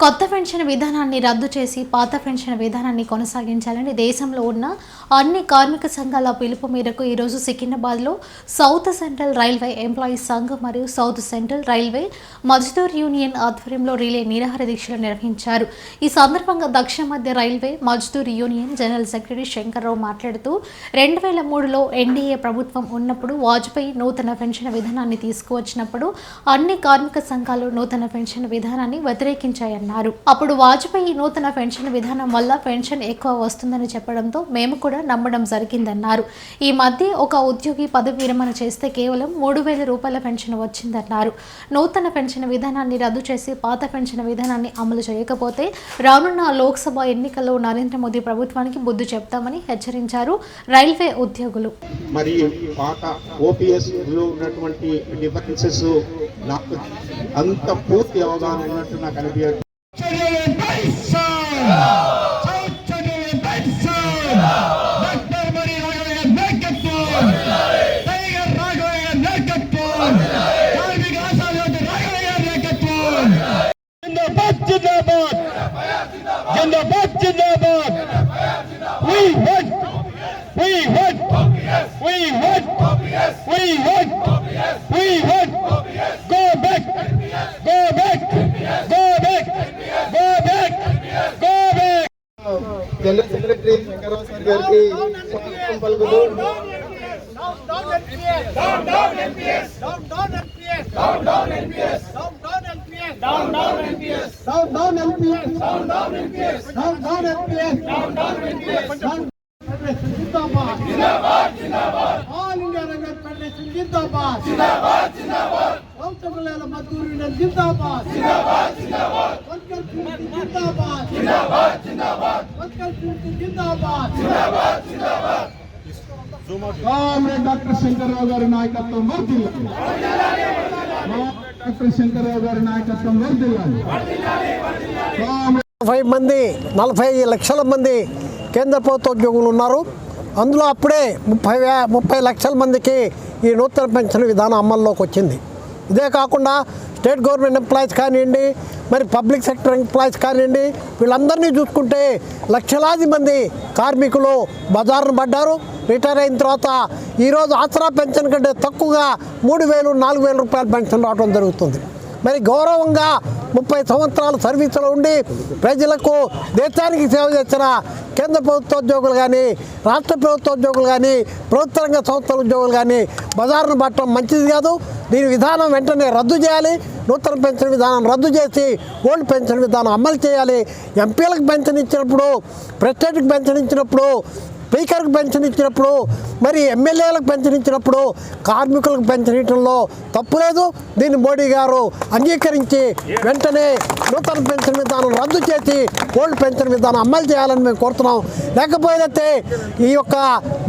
కొత్త పెన్షన్ విధానాన్ని రద్దు చేసి పాత పెన్షన్ విధానాన్ని కొనసాగించాలని దేశంలో ఉన్న అన్ని కార్మిక సంఘాల పిలుపు మేరకు ఈరోజు సికింద్రాబాద్లో సౌత్ సెంట్రల్ రైల్వే ఎంప్లాయీస్ సంఘం మరియు south central railway Mazdoor union ఆధ్వర్యంలో రిలే నిరాహార దీక్షలు నిర్వహించారు. ఈ సందర్భంగా దక్షిణ మధ్య railway Mazdoor union general secretary Shankarrao మాట్లాడుతూ 2003లో ఎన్డీఏ ప్రభుత్వం ఉన్నప్పుడు వాజ్పేయి నూతన పెన్షన్ విధానాన్ని తీసుకువచ్చినప్పుడు అన్ని కార్మిక సంఘాలు నూతన పెన్షన్ విధానాన్ని వ్యతిరేకించాయన్నారు. అప్పుడు వాజ్పేయి నూతన పెన్షన్ విధానం వల్ల పెన్షన్ ఎక్కువ వస్తుందని చెప్పడంతో మేము కూడా నమ్మడం జరిగిందన్నారు. ఈ మధ్య ఒక ఉద్యోగి పదవి విరమణ చేస్తే కేవలం 3,000 రూపాయల పెన్షన్ వచ్చిందన్నారు. నూతన పెన్షన్ విధానాన్ని రద్దు చేసి పాత పెన్షన్ విధానాన్ని అమలు చేయకపోతే రానున్న లోక్సభ ఎన్నికల్లో నరేంద్ర మోదీ ప్రభుత్వానికి బుద్ధి చెప్తామని హెచ్చరించారు రైల్వే ఉద్యోగులు. మరియు పాత ఓపీఎస్ లో ఉన్నటువంటి డిఫరెన్సెస్ నాకు అంత పూర్తి అవగాహన ఉన్నట్టు నాకు అనిపించదు. జనరల్ సెక్రటరీ శంకర్రావు సార్ గారికి స్వాగతం పలుకుతూ ఆల్ ఇండియా రంగర్ ఫెడరేషన్ జిందాబాద్, రాష్ట్రపతి మజ్దూర్ యూనియన్ జిందాబాద్, వర్కర్ జిందాబాద్, వర్కర్ జిందాబాద్. కామ్రేడ్ డాక్టర్ శంకర్రావు గారి నాయకత్వం వర్ధిల్లాలి. డాక్టర్ శంకర్రావు గారి నాయకత్వం వర్ధిల్లాలి. 40 లక్షల మంది కేంద్ర ప్రభుత్వ ఉద్యోగులు ఉన్నారు. అందులో అప్పుడే 30 లక్షల మందికి ఈ నూతన పెన్షన్ విధానం అమల్లోకి వచ్చింది. ఇదే కాకుండా స్టేట్ గవర్నమెంట్ ఎంప్లాయీస్ కానివ్వండి, మరి పబ్లిక్ సెక్టర్ ఎంప్లాయీస్ కానివ్వండి, వీళ్ళందరినీ చూసుకుంటే లక్షలాది మంది కార్మికులు బజారును పడ్డారు. రిటైర్ అయిన తర్వాత ఈరోజు ఆసరా పెన్షన్ కంటే తక్కువగా 3,000, 4,000 రూపాయల పెన్షన్ రావడం జరుగుతుంది. మరి గౌరవంగా 30 సంవత్సరాల సర్వీసులో ఉండి ప్రజలకు దేశానికి సేవ చేసిన కేంద్ర ప్రభుత్వ ఉద్యోగులు కానీ, రాష్ట్ర ప్రభుత్వ ఉద్యోగులు కానీ, ప్రభుత్వ రంగ సంస్థల ఉద్యోగులు కానీ బజారును పట్టడం మంచిది కాదు. దీని విధానం వెంటనే రద్దు చేయాలి. నూతన పెన్షన్ విధానం రద్దు చేసి ఓల్డ్ పెన్షన్ విధానం అమలు చేయాలి. ఎంపీలకు పెన్షన్ ఇచ్చినప్పుడు, ప్రెసిడెంట్కి పెన్షన్ ఇచ్చినప్పుడు, స్పీకర్కి పెన్షన్ ఇచ్చినప్పుడు, మరి ఎమ్మెల్యేలకు పెన్షన్ ఇచ్చినప్పుడు కార్మికులకు పెన్షన్ ఇవ్వడంలో తప్పు లేదు. దీన్ని మోడీ గారు అంగీకరించి వెంటనే నూతన పెన్షన్ విధానం రద్దు చేసి ఓల్డ్ పెన్షన్ విధానం అమలు చేయాలని మేము కోరుతున్నాం. లేకపోతే ఈ యొక్క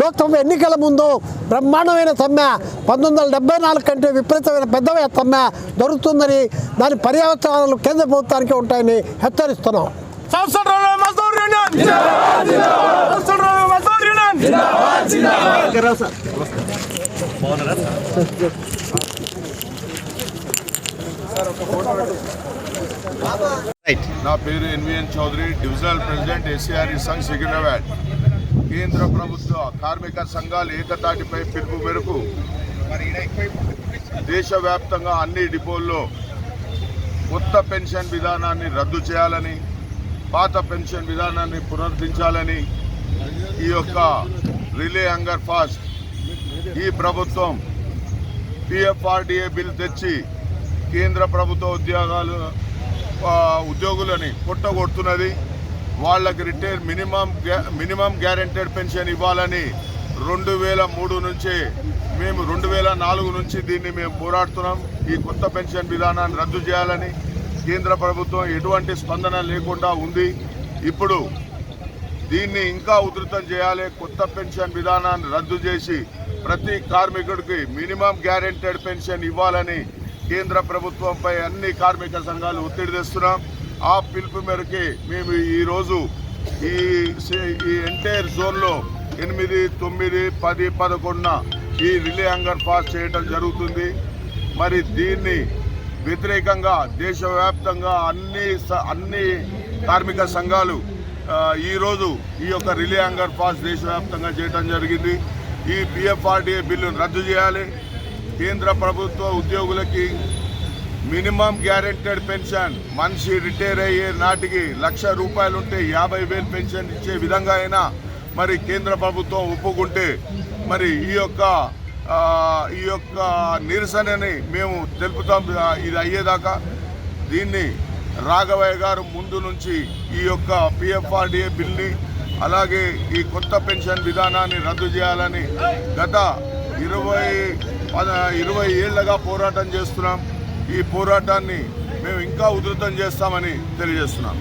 లోక్సభ ఎన్నికల ముందు బ్రహ్మాండమైన సమ్మె 1974 కంటే విపరీతమైన పెద్ద సమ్మె జరుగుతుందని, దాని పర్యవసానాలు కేంద్ర ప్రభుత్వానికి ఉంటాయని హెచ్చరిస్తున్నాం. నా పేరు NVN Chowdary, divisional president SCRE Sangh Secunderabad. కేంద్ర ప్రభుత్వ కార్మిక సంఘాల ఏకతాటిపై పిలుపు మేరకు దేశవ్యాప్తంగా అన్ని డిపోల్లో కొత్త పెన్షన్ విధానాన్ని రద్దు చేయాలని, పాత పెన్షన్ విధానాన్ని పునరుద్ధరించాలని ఈ యొక్క రిలే హంగర్ ఫాస్ట్ ఈ ప్రభుత్వం పిఎఫ్ఆర్డిఏ బిల్ తెచ్చి కేంద్ర ప్రభుత్వ ఉద్యోగులని కొట్టగొడుతున్నది. వాళ్ళకి రిటైర్ మినిమం గ్యారెంటెడ్ పెన్షన్ ఇవ్వాలని 2003 నుంచి మేము 2004 నుంచి దీన్ని మేము పోరాడుతున్నాం. ఈ కొత్త పెన్షన్ విధానాన్ని రద్దు చేయాలని కేంద్ర ప్రభుత్వం ఎటువంటి స్పందన లేకుండా ఉంది. ఇప్పుడు దీన్ని ఇంకా ఉధృతం చేయాలి. కొత్త పెన్షన్ విధానాన్ని రద్దు చేసి ప్రతి కార్మికుడికి మినిమం గ్యారెంటెడ్ పెన్షన్ ఇవ్వాలని కేంద్ర ప్రభుత్వంపై అన్ని కార్మిక సంఘాలు ఒత్తిడి తెస్తున్నాం. ఆ పిలుపు మేరకే మేము ఈరోజు ఈ ఎంటైర్ జోన్లో 8, 9, 10, 11 ఈ రిలే హంగర్ ఫాస్ట్ చేయడం జరుగుతుంది. మరి దీన్ని వ్యతిరేకంగా దేశవ్యాప్తంగా అన్ని కార్మిక సంఘాలు ఈరోజు ఈ యొక్క రిలే హంగర్ ఫాస్ట్ దేశవ్యాప్తంగా చేయడం జరిగింది. ఈ పిఎఫ్ఆర్డీఏ బిల్లును రద్దు చేయాలి. కేంద్ర ప్రభుత్వ ఉద్యోగులకి మినిమం గ్యారెంటెడ్ పెన్షన్ మనిషి రిటైర్ అయ్యే నాటికి ₹1,00,000 ఉంటే 50,000 పెన్షన్ ఇచ్చే విధంగా అయినా మరి కేంద్ర ప్రభుత్వం ఒప్పుకుంటే మరి ఈ యొక్క నిరసనని మేము తెలుపుతాం. ఇది అయ్యేదాకా దీన్ని రాఘవయ్య గారు ముందు నుంచి ఈ యొక్క పిఎఫ్ఆర్డీఏ బిల్ని అలాగే ఈ కొత్త పెన్షన్ విధానాన్ని రద్దు చేయాలని గత 20 ఏళ్లుగా పోరాటం చేస్తున్నాం. ఈ పోరాటాన్ని మేము ఇంకా ఉధృతం చేస్తామని తెలియజేస్తున్నాం.